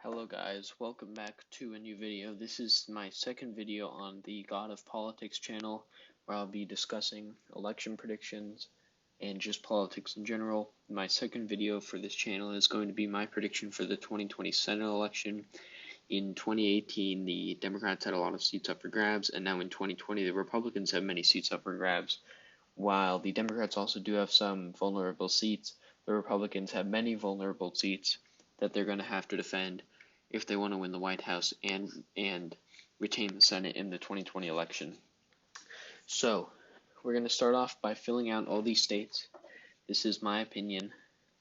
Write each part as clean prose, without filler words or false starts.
Hello guys, welcome back to a new video. This is my second video on the God of Politics channel, where I'll be discussing election predictions and just politics in general. My second video for this channel is going to be my prediction for the 2020 Senate election. In 2018, the Democrats had a lot of seats up for grabs, and now in 2020, the Republicans have many seats up for grabs. While the Democrats also do have some vulnerable seats, the Republicans have many vulnerable seats that they're going to have to defend if they want to win the White House and retain the Senate in the 2020 election. So, we're going to start off by filling out all these states. This is my opinion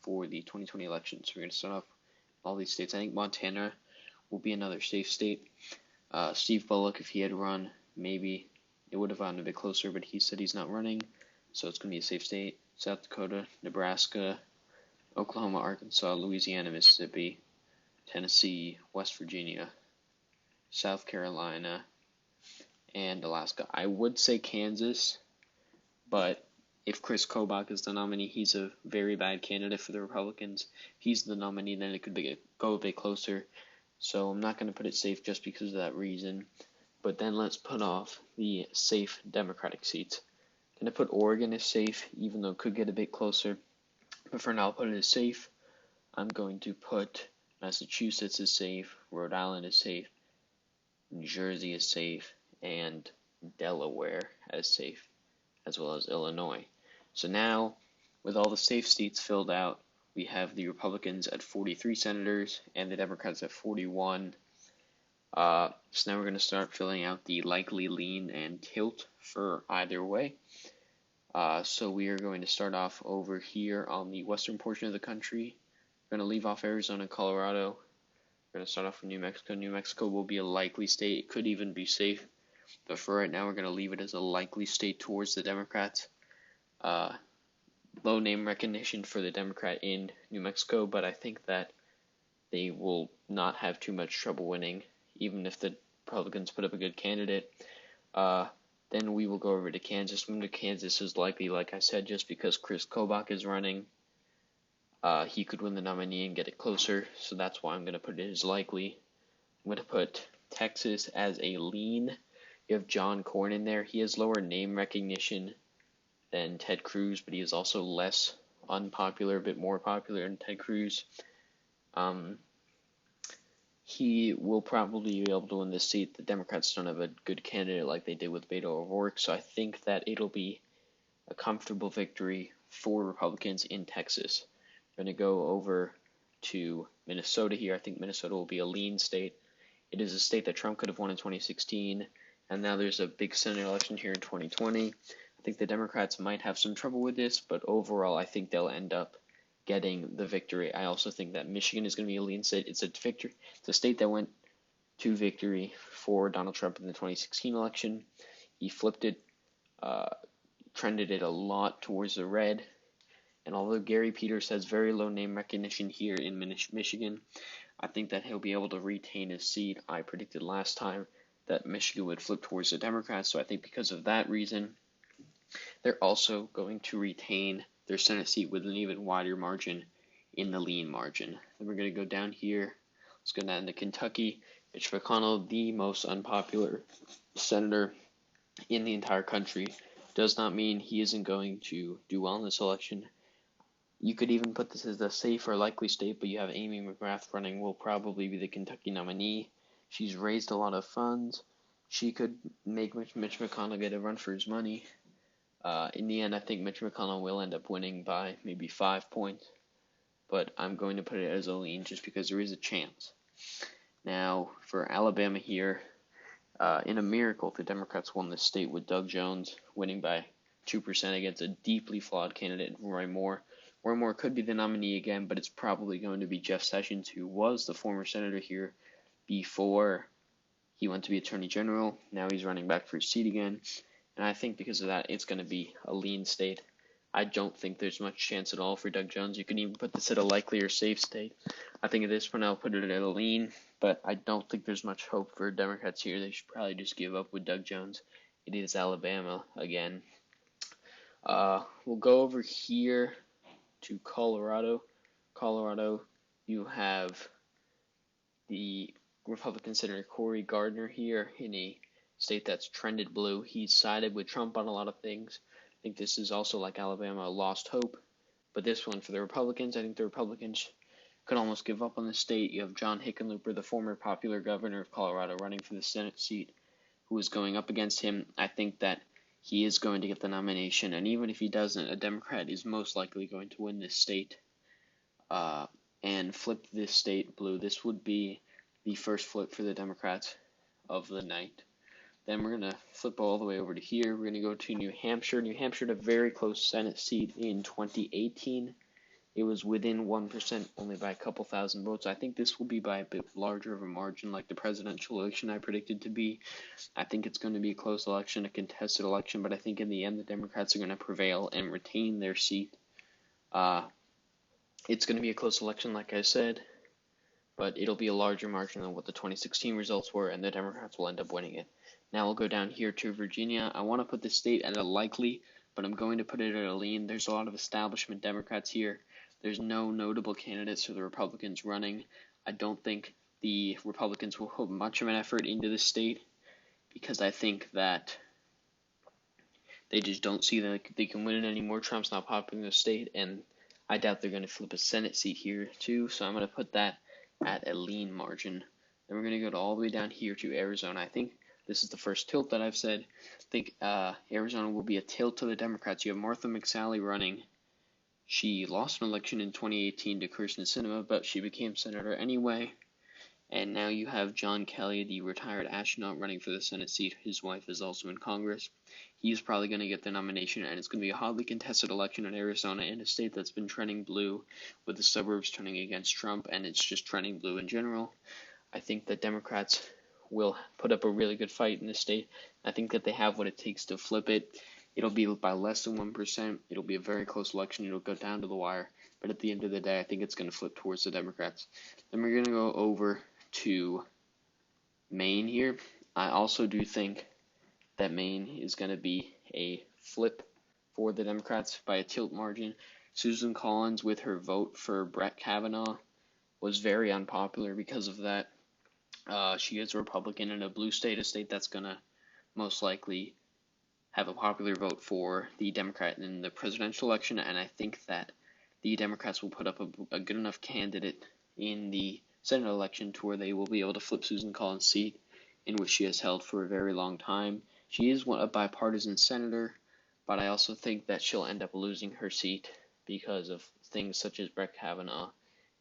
for the 2020 election. So we're going to start off all these states. I think Montana will be another safe state. Steve Bullock, if he had run, maybe it would have gotten a bit closer, but he said he's not running, so it's going to be a safe state. South Dakota, Nebraska, Oklahoma, Arkansas, Louisiana, Mississippi, Tennessee, West Virginia, South Carolina, and Alaska. I would say Kansas, but if Chris Kobach is the nominee, he's a very bad candidate for the Republicans. If he's the nominee, then it could go a bit closer. So I'm not going to put it safe just because of that reason. But then let's put off the safe Democratic seats. I'm going to put Oregon as safe, even though it could get a bit closer. But for now, I'll put it as safe. I'm going to put Massachusetts is safe, Rhode Island is safe, New Jersey is safe, and Delaware as safe, as well as Illinois. So now, with all the safe seats filled out, we have the Republicans at 43 senators and the Democrats at 41. So now we're going to start filling out the likely, lean, and tilt for either way. So we are going to start off over here on the western portion of the country. We're going to leave off Arizona and Colorado. We're going to start off with New Mexico. New Mexico will be a likely state. It could even be safe. But for right now, we're going to leave it as a likely state towards the Democrats. Low name recognition for the Democrat in New Mexico, but I think that they will not have too much trouble winning, even if the Republicans put up a good candidate. Then we will go over to Kansas. Moving to Kansas is likely, like I said, just because Chris Kobach is running. He could win the nominee and get it closer, so that's why I'm going to put it as likely. I'm going to put Texas as a lean. You have John Cornyn in there. He has lower name recognition than Ted Cruz, but he is also less unpopular, a bit more popular than Ted Cruz. He will probably be able to win this seat. The Democrats don't have a good candidate like they did with Beto O'Rourke, so I think that it'll be a comfortable victory for Republicans in Texas. We're going to go over to Minnesota here. I think Minnesota will be a lean state. It is a state that Trump could have won in 2016, and now there's a big Senate election here in 2020. I think the Democrats might have some trouble with this, but overall I think they'll end up getting the victory. I also think that Michigan is going to be a lean state. It's a state that went to victory for Donald Trump in the 2016 election. He flipped it, trended it a lot towards the red. And although Gary Peters has very low name recognition here in Michigan, I think that he'll be able to retain his seat. I predicted last time that Michigan would flip towards the Democrats, so I think because of that reason, they're also going to retain their Senate seat with an even wider margin in the lean margin. Then we're going to go down here. Let's go down to Kentucky. Mitch McConnell, the most unpopular senator in the entire country, does not mean he isn't going to do well in this election. You could even put this as a safe or likely state, but you have Amy McGrath running, will probably be the Kentucky nominee. She's raised a lot of funds. She could make Mitch McConnell get a run for his money. In the end, I think Mitch McConnell will end up winning by maybe 5 points, but I'm going to put it as a lean just because there is a chance. Now, for Alabama here, in a miracle, the Democrats won this state with Doug Jones winning by 2% against a deeply flawed candidate, Roy Moore. Roy Moore could be the nominee again, but it's probably going to be Jeff Sessions, who was the former senator here before he went to be attorney general. Now he's running back for his seat again, and I think because of that, it's going to be a lean state. I don't think there's much chance at all for Doug Jones. You can even put this at a likely or safe state. I think at this point I'll put it at a lean, but I don't think there's much hope for Democrats here. They should probably just give up with Doug Jones. It is Alabama again. We'll go over here to Colorado. You have the Republican Senator Cory Gardner here in a state that's trended blue. He's sided with Trump on a lot of things. I think this is also, like Alabama, lost hope. But this one, for the Republicans, I think the Republicans could almost give up on the state. You have John Hickenlooper, the former popular governor of Colorado, running for the Senate seat, who is going up against him. I think that he is going to get the nomination, and even if he doesn't, a Democrat is most likely going to win this state and flip this state blue. This would be the first flip for the Democrats of the night. Then we're going to flip all the way over to here. We're going to go to New Hampshire. New Hampshire had a very close Senate seat in 2018. It was within 1%, only by a couple thousand votes. I think this will be by a bit larger of a margin, like the presidential election I predicted to be. I think it's going to be a close election, a contested election, but I think in the end the Democrats are going to prevail and retain their seat. It's going to be a close election, like I said, but it'll be a larger margin than what the 2016 results were, and the Democrats will end up winning it. Now we'll go down here to Virginia. I want to put this state at a likely, but I'm going to put it at a lean. There's a lot of establishment Democrats here. There's no notable candidates for the Republicans running. I don't think the Republicans will put much of an effort into this state because I think that they just don't see that they can win it anymore. Trump's not popular in the state, and I doubt they're going to flip a Senate seat here too, so I'm going to put that at a lean margin. Then we're going to go all the way down here to Arizona. I think this is the first tilt that I've said. I think Arizona will be a tilt to the Democrats. You have Martha McSally running. She lost an election in 2018 to Kyrsten Sinema, but she became senator anyway. And now you have John Kelly, the retired astronaut, running for the Senate seat. His wife is also in Congress. He's probably going to get the nomination, and it's going to be a hotly contested election in Arizona, in a state that's been trending blue, with the suburbs turning against Trump, and it's just trending blue in general. I think that Democrats will put up a really good fight in this state. I think that they have what it takes to flip it. It'll be by less than 1%. It'll be a very close election. It'll go down to the wire. But at the end of the day, I think it's going to flip towards the Democrats. Then we're going to go over to Maine here. I also do think that Maine is going to be a flip for the Democrats by a tilt margin. Susan Collins, with her vote for Brett Kavanaugh, was very unpopular because of that. She is a Republican in a blue state, a state that's going to most likely have a popular vote for the Democrat in the presidential election, and I think that the Democrats will put up a good enough candidate in the Senate election to where they will be able to flip Susan Collins' seat, in which she has held for a very long time. She is a bipartisan senator, but I also think that she'll end up losing her seat because of things such as Brett Kavanaugh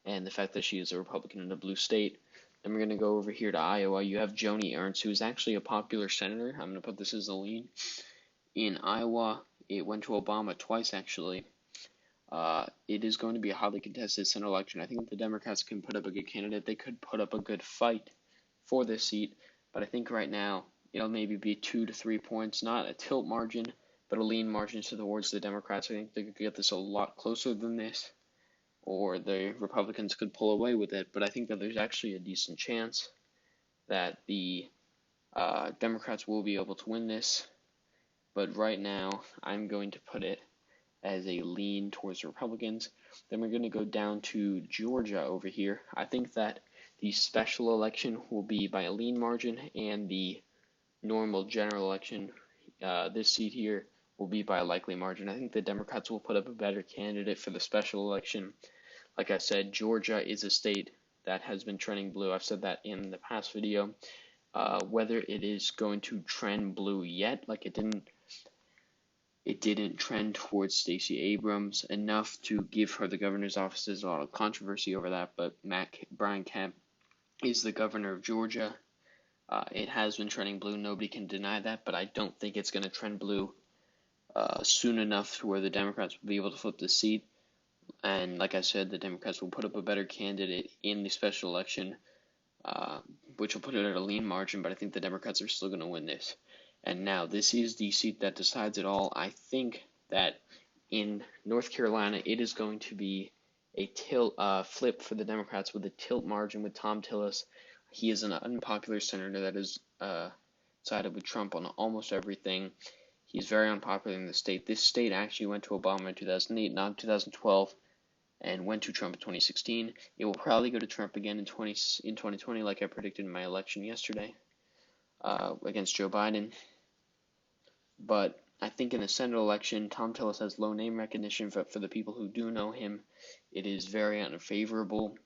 and the fact that she is a Republican in a blue state. Then we're going to go over here to Iowa. You have Joni Ernst, who is actually a popular senator. I'm going to put this as a lean. In Iowa, it went to Obama twice, actually. It is going to be a hotly contested Senate election. I think the Democrats can put up a good candidate. They could put up a good fight for this seat, but I think right now it'll maybe be 2 to 3 points, not a tilt margin, but a lean margin towards the Democrats. I think they could get this a lot closer than this, or the Republicans could pull away with it, but I think that there's actually a decent chance that the Democrats will be able to win this. But right now, I'm going to put it as a lean towards the Republicans. Then we're going to go down to Georgia over here. I think that the special election will be by a lean margin, and the normal general election, this seat here, will be by a likely margin. I think the Democrats will put up a better candidate for the special election. Like I said, Georgia is a state that has been trending blue. I've said that in the past video. Whether it is going to trend blue yet, like it didn't trend towards Stacey Abrams enough to give her the governor's office. There's a lot of controversy over that, but Brian Kemp is the governor of Georgia. It has been trending blue. Nobody can deny that, but I don't think it's going to trend blue soon enough to where the Democrats will be able to flip the seat. And like I said, the Democrats will put up a better candidate in the special election, which will put it at a lean margin, but I think the Democrats are still going to win this. And now, this is the seat that decides it all. I think that in North Carolina, it is going to be a flip for the Democrats with a tilt margin with Thom Tillis. He is an unpopular senator that is sided with Trump on almost everything. He's very unpopular in the state. This state actually went to Obama in 2008, not 2012. and went to Trump in 2016. It will probably go to Trump again in 2020, like I predicted in my election yesterday against Joe Biden. But I think in the Senate election, Tom Tillis has low name recognition, but for the people who do know him, it is very unfavorable.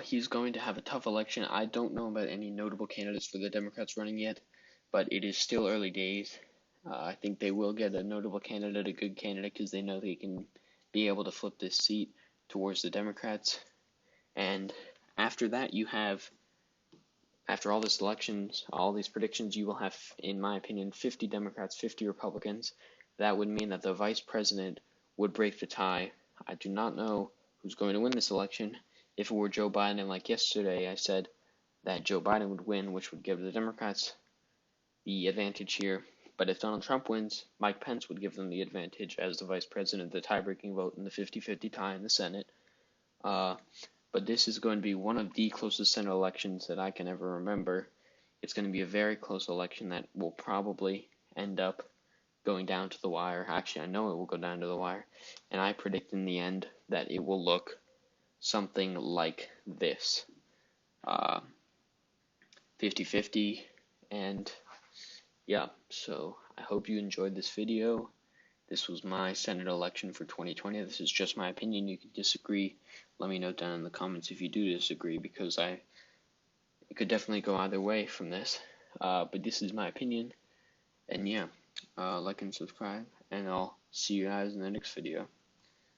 He's going to have a tough election. I don't know about any notable candidates for the Democrats running yet, but it is still early days. I think they will get a notable candidate, a good candidate, because they know they can be able to flip this seat towards the Democrats. And after that, after all these elections, all these predictions, you will have, in my opinion, 50 Democrats, 50 Republicans. That would mean that the vice president would break the tie. I do not know who's going to win this election. If it were Joe Biden, like yesterday, I said that Joe Biden would win, which would give the Democrats the advantage here. But if Donald Trump wins, Mike Pence would give them the advantage as the vice president, the tie-breaking vote in the 50-50 tie in the Senate. But this is going to be one of the closest Senate elections that I can ever remember. It's going to be a very close election that will probably end up going down to the wire. Actually, I know it will go down to the wire. And I predict in the end that it will look something like this. 50-50, and yeah, so I hope you enjoyed this video. This was my Senate election for 2020. This is just my opinion. You can disagree. Let me know down in the comments if you do disagree, because it could definitely go either way from this. But this is my opinion. And yeah, like and subscribe, and I'll see you guys in the next video.